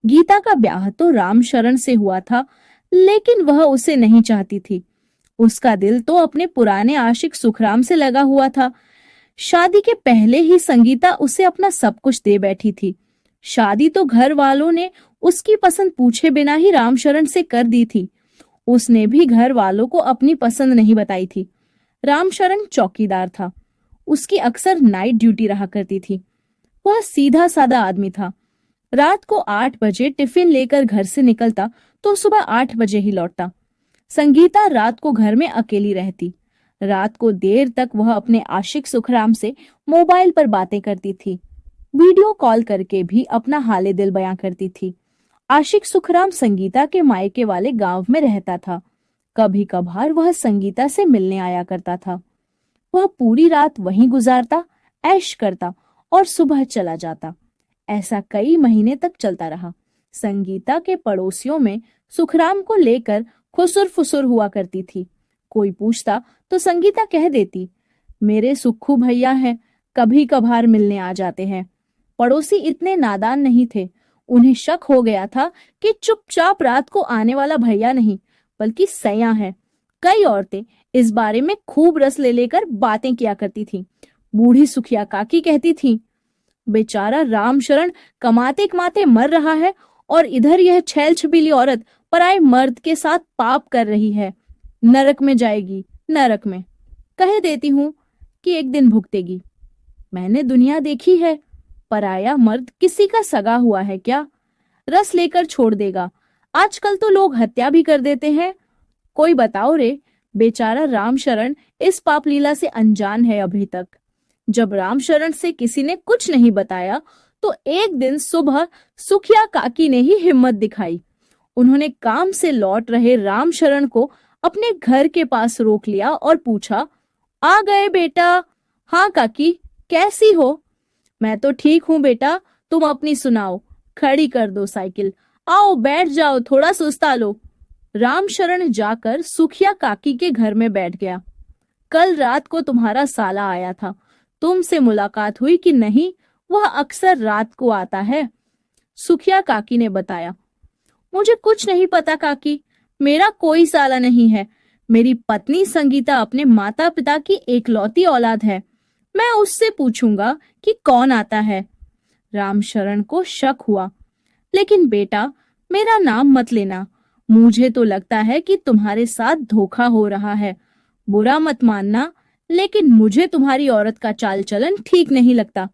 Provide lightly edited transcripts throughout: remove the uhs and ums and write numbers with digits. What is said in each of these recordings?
गीता का ब्याह तो रामशरण से हुआ था, लेकिन वह उसे नहीं चाहती थी। उसका दिल तो अपने पुराने आशिक सुखराम से लगा हुआ था। शादी के पहले ही संगीता उसे अपना सब कुछ दे बैठी थी। शादी तो घर वालों ने उसकी पसंद पूछे बिना ही रामशरण से कर दी थी। उसने भी घर वालों को अपनी पसंद नहीं बताई थी। रामशरण चौकीदार था। उसकी अक्सर नाइट ड्यूटी रहा करती थी। वह सीधा साधा आदमी था। रात को 8 बजे टिफिन लेकर घर से निकलता तो सुबह 8 बजे ही लौटता। संगीता रात को घर में अकेली रहती। रात को देर तक वह अपने आशिक सुखराम से मोबाइल पर बातें करती थी। वीडियो कॉल करके भी अपना हाले दिल बयां करती थी। आशिक सुखराम संगीता के मायके वाले गांव में रहता था। कभी कभार वह संगीता से मिलने आया करता था। वह पूरी रात वहीं गुजारता, ऐश करता और सुबह चला जाता। ऐसा कई महीने तक चलता रहा। संगीता के पड़ोसियों में सुखराम को लेकर खुसुर फुसुर हुआ करती थी। कोई पूछता तो संगीता कह देती, मेरे सुक्खू भैया हैं, कभी कभार मिलने आ जाते हैं। पड़ोसी इतने नादान नहीं थे। उन्हें शक हो गया था कि चुपचाप रात को आने वाला भैया नहीं, बल्कि सैया है। कई औरतें इस बारे में खूब रस ले लेकर बातें किया करती थीं। बूढ़ी सुखिया काकी कहती थी, बेचारा रामशरण कमाते कमाते मर रहा है और इधर यह छैल छबीली औरत पराये मर्द के साथ पाप कर रही है। नरक में जाएगी, नरक में। कह देती हूँ कि एक दिन भुगतेगी। मैंने दुनिया देखी है। पराया मर्द किसी का सगा हुआ है क्या? रस लेकर छोड़ देगा। आजकल तो लोग हत्या भी कर देते हैं। कोई बताओ रे, बेचारा रामशरण इस पाप लीला से अनजान है अभी तक। जब रामशरण से किसी ने कुछ नहीं बताया तो एक दिन सुबह सुखिया काकी ने ही हिम्मत दिखाई। उन्होंने काम से लौट रहे रामशरण को अपने घर के पास रोक लिया और पूछा, आ गए बेटा? हाँ काकी, कैसी हो? मैं तो ठीक हूँ बेटा, तुम अपनी सुनाओ। खड़ी कर दो साइकिल, आओ बैठ जाओ, थोड़ा सुस्ता लो। रामशरण जाकर सुखिया काकी के घर में बैठ गया। कल रात को तुम्हारा साला आया था, तुमसे मुलाकात हुई कि नहीं? वह अक्सर रात को आता है, सुखिया काकी ने बताया। मुझे कुछ नहीं पता काकी, मेरा कोई साला नहीं है। मेरी पत्नी संगीता अपने माता पिता की एकलौती औलाद है। मैं उससे पूछूंगा कि कौन आता है। रामशरण को शक हुआ। लेकिन बेटा, मेरा नाम मत लेना। मुझे तो लगता है कि तुम्हारे साथ धोखा हो रहा है। बुरा मत मानना, लेकिन मुझे तुम्हारी औरत का चाल चलन ठीक नहीं लगता।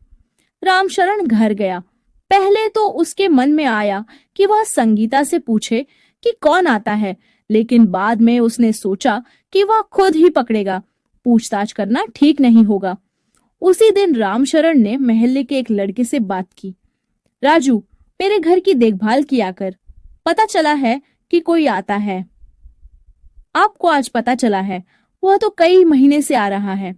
रामशरण घर गया। पहले तो उसके मन में आया कि वह संगीता से पूछे कि कौन आता है, लेकिन बाद में उसने सोचा कि वह खुद ही पकड़ेगा। पूछताछ करना ठीक नहीं होगा। उसी दिन रामशरण ने मोहल्ले के एक लड़के से बात की। राजू, मेरे घर की देखभाल किया कर। पता चला है कि कोई आता है। आपको आज पता चला है? वह तो कई महीने से आ रहा है।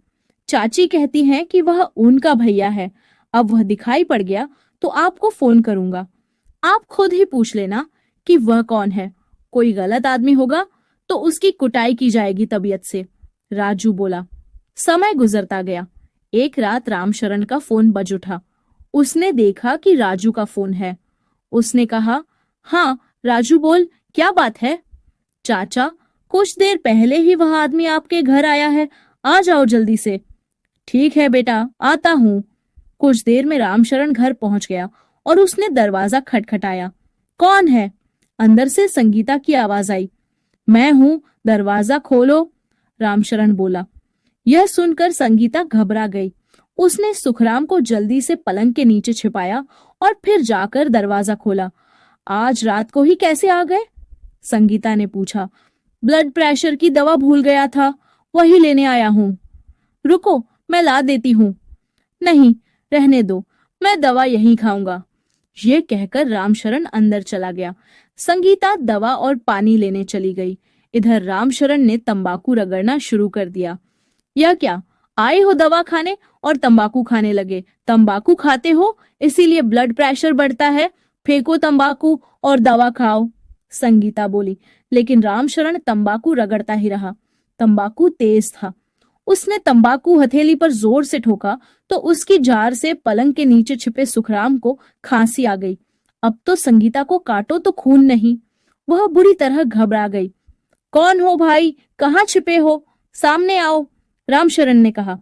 चाची कहती हैं कि वह उनका भैया है। अब वह दिखाई पड़ गया तो आपको फोन करूंगा। आप खुद ही पूछ लेना कि वह कौन है। कोई गलत आदमी होगा तो उसकी कुटाई की जाएगी तबीयत से। राजू बोला। समय गुजरता गया। एक रात रामशरण का फोन बज उठा। उसने देखा कि राजू का फोन है। उसने कहा, हाँ राजू बोल, क्या बात है? चाचा, कुछ देर पहले ही वह आदमी आपके घर आया है, आ जाओ जल्दी से। ठीक है बेटा, आता हूँ। कुछ देर में रामशरण घर पहुंच गया और उसने दरवाजा खटखटाया। कौन है? अंदर से संगीता की आवाज आई। मैं हूँ, दरवाजा खोलो, रामशरण बोला। यह सुनकर संगीता घबरा गई। उसने सुखराम को जल्दी से पलंग के नीचे छिपाया और फिर जाकर दरवाजा खोला। आज रात को ही कैसे आ गए? संगीता ने पूछा। ब्लड प्रेशर की दवा भूल गया था, वही लेने आया हूँ। रुको, मैं ला देती हूँ। नहीं, रहने दो, मैं दवा यहीं खाऊंगा। ये कहकर रामशरण अंदर चला गया। संगीता दवा और पानी लेने चली गई। इधर रामशरण ने तंबाकू रगड़ना शुरू कर दिया। यह क्या, आए हो दवा खाने और तंबाकू खाने लगे? तंबाकू खाते हो इसीलिए ब्लड प्रेशर बढ़ता है। फेंको तंबाकू और दवा खाओ, संगीता बोली। लेकिन रामशरण तंबाकू रगड़ता ही रहा। तंबाकू तेज था। उसने तंबाकू हथेली पर जोर से ठोका तो उसकी जार से पलंग के नीचे छिपे सुखराम को खांसी आ गई। अब तो संगीता को काटो तो खून नहीं। वह बुरी तरह घबरा गई। कौन हो भाई, कहाँ छिपे हो, सामने आओ, रामशरण ने कहा।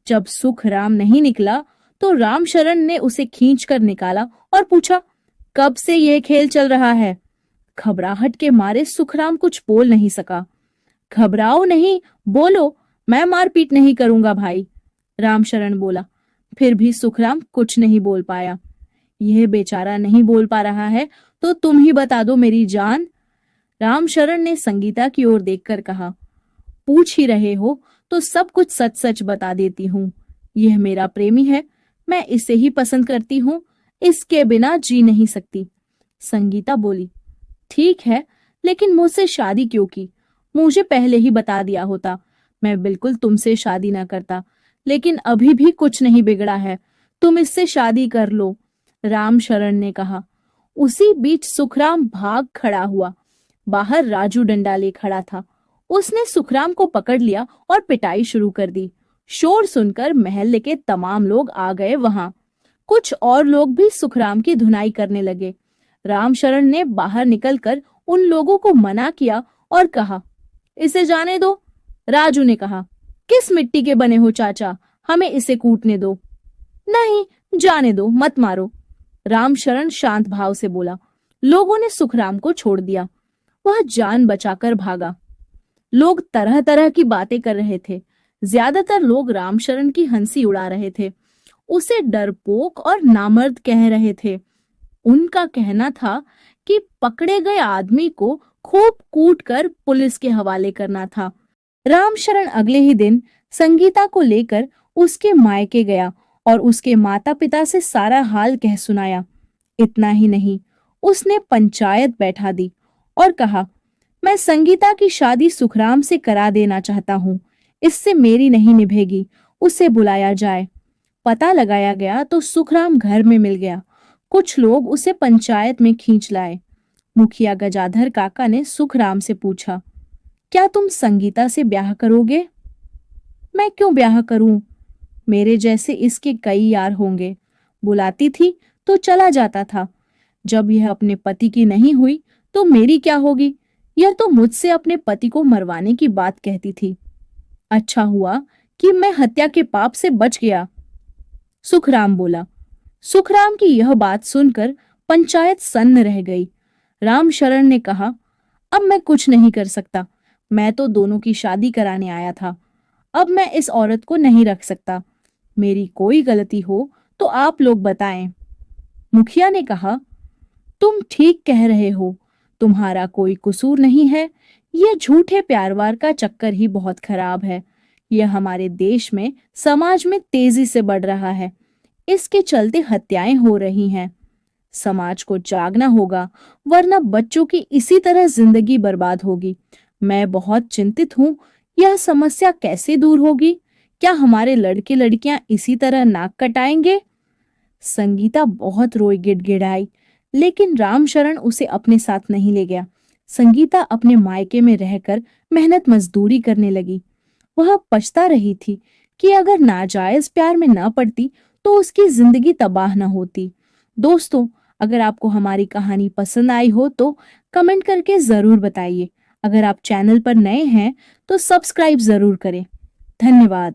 जब सुखराम नहीं निकला तो रामशरण ने उसे खींचकर निकाला और पूछा, कब से यह खेल चल रहा है? घबराहट के मारे सुखराम कुछ बोल नहीं सका। घबराओ नहीं, बोलो, मैं मारपीट नहीं करूंगा भाई, रामशरण बोला। फिर भी सुखराम कुछ नहीं बोल पाया। यह बेचारा नहीं बोल पा रहा है तो तुम ही बता दो मेरी जान, रामशरण ने संगीता की ओर देखकर कहा। पूछ ही रहे हो तो सब कुछ सच सच बता देती हूँ। यह मेरा प्रेमी है, मैं इसे ही पसंद करती हूँ, इसके बिना जी नहीं सकती। संगीता बोली, ठीक है, लेकिन मुझसे शादी क्यों की? मुझे पहले ही बता दिया होता, मैं बिल्कुल तुमसे शादी ना करता। लेकिन अभी भी कुछ नहीं बिगड़ा है, तुम इससे शादी कर लो, रामशरण ने कहा। उसी बीच सुखराम भाग खड़ा हुआ। बाहर राजू डंडा ले खड़ा था। उसने सुखराम को पकड़ लिया और पिटाई शुरू कर दी। शोर सुनकर महल्ले के तमाम लोग आ गए वहां। कुछ और लोग भी सुखराम की धुनाई करने लगे। रामशरण ने बाहर निकलकर उन लोगों को मना किया और कहा, इसे जाने दो। राजू ने कहा, किस मिट्टी के बने हो चाचा, हमें इसे कूटने दो। नहीं, जाने दो, मत मारो, रामशरण शांत भाव से बोला। लोगों ने सुखराम को छोड़ दिया। वह जान बचाकर भागा। लोग तरह तरह की बातें कर रहे थे। ज्यादातर लोग रामशरण की हंसी उड़ा रहे थे, उसे डरपोक और नामर्द कह रहे थे। उनका कहना था कि पकड़े गए आदमी को खूब कूट कर पुलिस के हवाले करना था। रामशरण अगले ही दिन संगीता को लेकर उसके मायके गया और उसके माता पिता से सारा हाल कह सुनाया। इतना ही नहीं, उसने पंचायत बैठा दी और कहा, मैं संगीता की शादी सुखराम से करा देना चाहता हूँ, इससे मेरी नहीं निभेगी, उसे बुलाया जाए। पता लगाया गया तो सुखराम घर में मिल गया। कुछ लोग उसे पंचायत में खींच लाए। मुखिया गजाधर काका ने सुखराम से पूछा, क्या तुम संगीता से ब्याह करोगे? मैं क्यों ब्याह करूं? मेरे जैसे इसके कई यार होंगे। बुलाती थी तो चला जाता था। जब यह अपने पति की नहीं हुई तो मेरी क्या होगी? यह तो मुझसे अपने पति को मरवाने की बात कहती थी। अच्छा हुआ कि मैं हत्या के पाप से बच गया, सुखराम बोला। सुखराम की यह बात सुनकर पंचायत सन्न रह गई। रामशरण ने कहा, अब मैं कुछ नहीं कर सकता, मैं तो दोनों की शादी कराने आया था। अब मैं इस औरत को नहीं रख सकता। मेरी कोई गलती हो तो आप लोग बताएं। मुखिया ने कहा, तुम ठीक कह रहे हो, तुम्हारा कोई कसूर नहीं है। ये झूठे प्यारवार का चक्कर ही बहुत खराब है। यह हमारे देश में, समाज में तेजी से बढ़ रहा है। इसके चलते हत्याएं हो रही हैं। समाज को जागना होगा, वरना बच्चों की इसी तरह जिंदगी बर्बाद होगी। मैं बहुत चिंतित हूँ, यह समस्या कैसे दूर होगी? क्या हमारे लड़के लड़कियां इसी तरह नाक कटाएंगे? संगीता बहुत रोई गिड़गिड़ाई, लेकिन रामशरण उसे अपने साथ नहीं ले गया। संगीता अपने मायके में रहकर मेहनत मजदूरी करने लगी। वह पछता रही थी कि अगर नाजायज प्यार में न पड़ती तो उसकी जिंदगी तबाह न होती। दोस्तों, अगर आपको हमारी कहानी पसंद आई हो तो कमेंट करके जरूर बताइए। अगर आप चैनल पर नए हैं तो सब्सक्राइब जरूर करें। धन्यवाद।